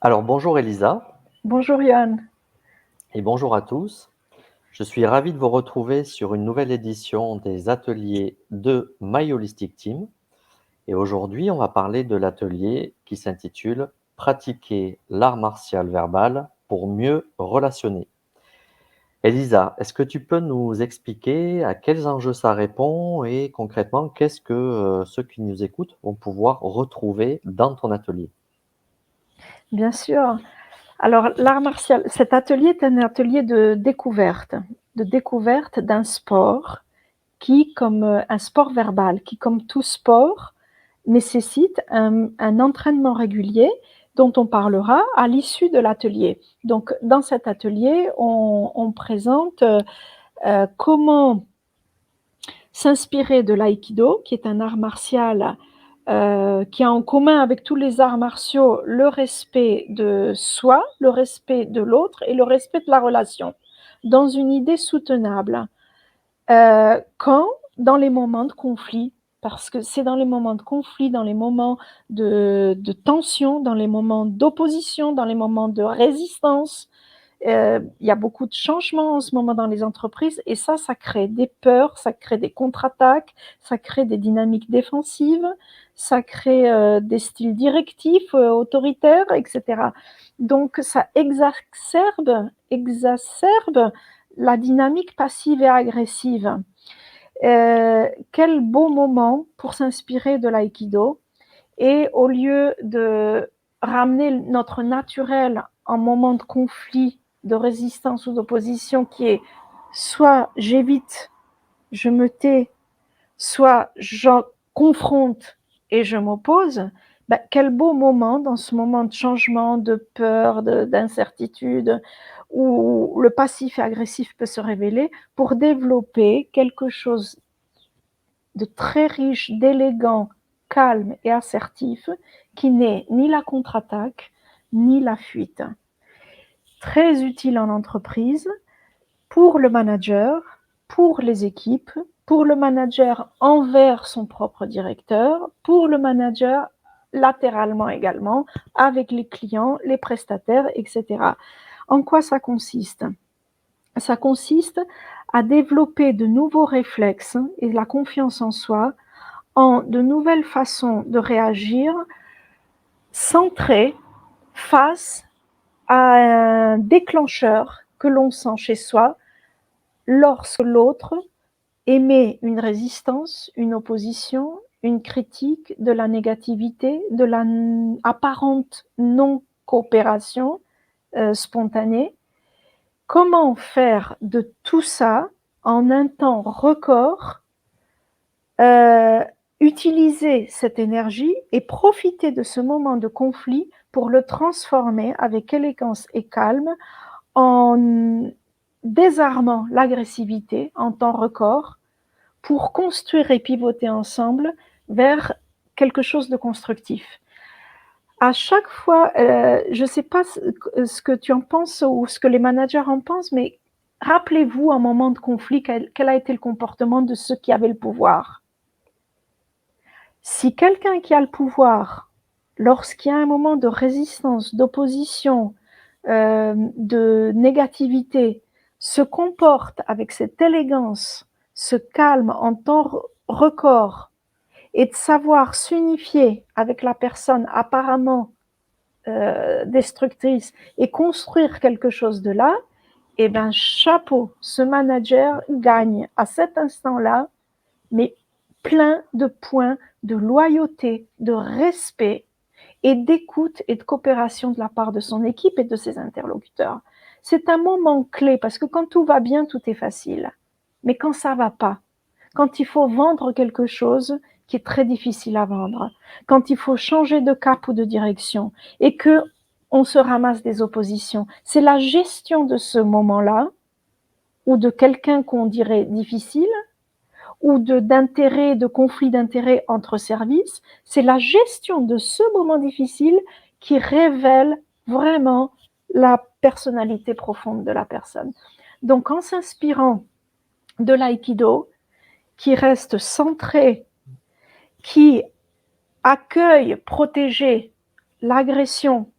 Alors bonjour Elisa Bonjour Yann. et bonjour à tous. Je suis ravi de vous retrouver sur une nouvelle édition des ateliers de My Holistic Team. Et aujourd'hui, on va parler de l'atelier qui s'intitule Pratiquer l'art martial verbal pour mieux relationner. Elisa, est-ce que tu peux nous expliquer à quels enjeux ça répond et concrètement, qu'est-ce que ceux qui nous écoutent vont pouvoir retrouver dans ton atelier? Bien sûr. Alors, l'art martial, cet atelier est un atelier de découverte d'un sport qui, comme un sport verbal, qui, comme tout sport, nécessite un entraînement régulier dont on parlera à l'issue de l'atelier. Donc, dans cet atelier, on présente comment s'inspirer de l'aïkido, qui est un art martial qui a en commun avec tous les arts martiaux le respect de soi, le respect de l'autre et le respect de la relation, dans une idée soutenable. Quand dans les moments de conflit, parce que c'est dans les moments de conflit, dans les moments de tension, dans les moments d'opposition, dans les moments de résistance, il y a beaucoup de changements en ce moment dans les entreprises et ça crée des peurs, ça crée des contre-attaques, ça crée des dynamiques défensives, ça crée des styles directifs, autoritaires, etc. Donc ça exacerbe la dynamique passive et agressive. Quel beau moment pour s'inspirer de l'aïkido et au lieu de ramener notre naturel en moment de conflit, de résistance ou d'opposition qui est soit j'évite, je me tais, soit je confronte et je m'oppose, quel beau moment dans ce moment de changement, de peur, d'incertitude, où le passif et agressif peut se révéler pour développer quelque chose de très riche, d'élégant, calme et assertif, qui n'est ni la contre-attaque, ni la fuite. Très utile en entreprise, pour le manager, pour les équipes, pour le manager envers son propre directeur, pour le manager latéralement également, avec les clients, les prestataires, etc. En quoi ça consiste ? Ça consiste à développer de nouveaux réflexes et la confiance en soi en de nouvelles façons de réagir centrées face à un déclencheur que l'on sent chez soi lorsque l'autre émet une résistance, une opposition, une critique, de la négativité, de la apparente non-coopération spontanée. Comment faire de tout ça en un temps record utiliser cette énergie et profiter de ce moment de conflit pour le transformer avec élégance et calme en désarmant l'agressivité en temps record pour construire et pivoter ensemble vers quelque chose de constructif. À chaque fois, je ne sais pas ce que tu en penses ou ce que les managers en pensent, mais rappelez-vous un moment de conflit, quel a été le comportement de ceux qui avaient le pouvoir. Si quelqu'un qui a le pouvoir, lorsqu'il y a un moment de résistance, d'opposition, de négativité, se comporte avec cette élégance, ce calme en temps record, et de savoir s'unifier avec la personne apparemment destructrice et construire quelque chose de là, eh bien, chapeau, ce manager gagne à cet instant-là, mais plein de points de loyauté, de respect et d'écoute et de coopération de la part de son équipe et de ses interlocuteurs. C'est un moment clé parce que quand tout va bien, tout est facile. Mais quand ça va pas, quand il faut vendre quelque chose qui est très difficile à vendre, quand il faut changer de cap ou de direction et que on se ramasse des oppositions, c'est la gestion de ce moment-là ou de quelqu'un qu'on dirait difficile ou d'intérêt, de conflit d'intérêts entre services, c'est la gestion de ce moment difficile qui révèle vraiment la personnalité profonde de la personne. Donc en s'inspirant de l'aïkido, qui reste centré, qui accueille, protégé l'agression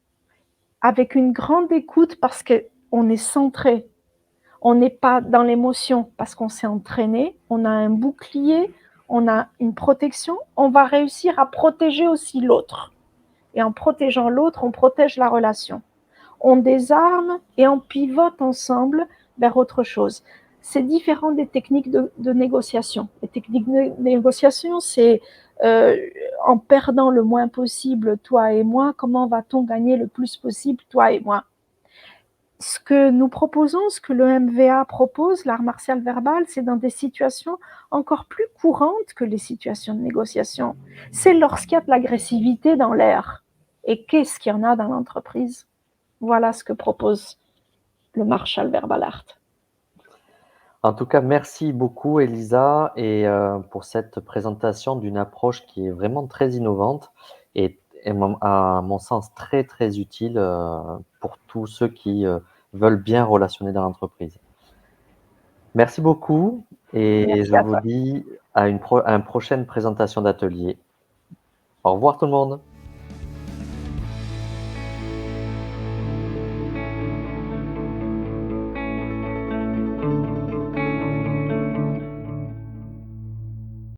avec une grande écoute parce qu'on est centré. On n'est pas dans l'émotion parce qu'on s'est entraîné, on a un bouclier, on a une protection, on va réussir à protéger aussi l'autre. Et en protégeant l'autre, on protège la relation. On désarme et on pivote ensemble vers autre chose. C'est différent des techniques de négociation. Les techniques de négociation, c'est en perdant le moins possible, toi et moi, comment va-t-on gagner le plus possible, toi et moi? Ce que nous proposons, ce que le MVA propose, l'art martial verbal, c'est dans des situations encore plus courantes que les situations de négociation. C'est lorsqu'il y a de l'agressivité dans l'air. Et qu'est-ce qu'il y en a dans l'entreprise? Voilà ce que propose le Martial Verbal Art. En tout cas, merci beaucoup Elisa et pour cette présentation d'une approche qui est vraiment très innovante et à mon sens très très utile pour tous ceux qui veulent bien relationner dans l'entreprise. Merci beaucoup et Merci je à vous toi. dis à une prochaine présentation d'atelier. Au revoir tout le monde.